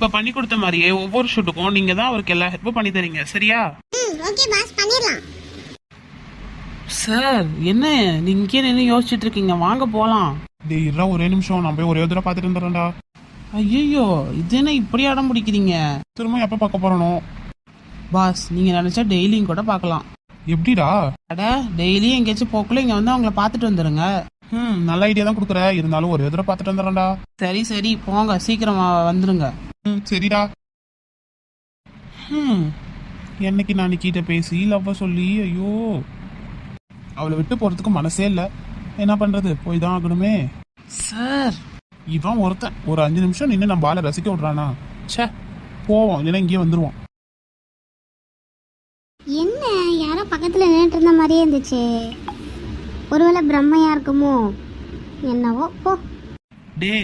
இப்ப பண்ணி கொடுத்த மாதிரியே ஒவ்வொரு ஷூட்டுக்கும் நீங்க தான் அவருக்கு எல்லா ஹெல்ப்பும் பண்ணி தரீங்க, சரியா? ஓகே பாஸ், பண்ணிடலாம். சார் என்ன நீங்க நின்று யோசிச்சுட்டு இருக்கீங்க, வாங்க போலாம். டேய் இருடா, ஒரே நிமிஷம், நான் போய் ஒரே தடவை பார்த்துட்டு வந்துடுறேன்டா. ஐயோ இது என்ன இப்படி அடம் பிடிக்கிறீங்க? திரும்ப எப்போ பார்க்க போறனோ? பாஸ் நீங்க நினைச்சா டெய்லியும் கூட பார்க்கலாம். எப்படிடா? அட டெய்லியும் எங்கேயாச்சும் போக்குள்ள இங்க வந்து அவங்கள பார்த்துட்டு வந்துருங்க. நல்ல ஐடியா தான் கொடுக்குற, இருந்தாலும் ஒரே தடவை பார்த்துட்டு வந்துடுறேன்டா. சரி சரி போங்க, சீக்கிரமா வந்துருங்க. சரிடா. என்னைக்கு நான் நிக்கிட்ட பேசி லவ்வ சொல்லி, ஐயோ அவளை விட்டு போறதுக்கு மனசே இல்லை. என்ன பண்றது, போய் தான் ஆகணுமே. சார் இவன் ஒருத்தன் ஒரு 5 நிமிஷம் நின்று நம்ம பாலை ரசிக்க விட்றானா? ச்சே, போவோம், இல்லைன்னா இங்கேயே வந்துருவோம். என்ன யாரோ பக்கத்துல நின்றுட்டு இருந்த மாதிரியே இருந்துச்சு. ஒருவேளை பிரம்மையா இருக்குமோ என்னவோ. போ. டே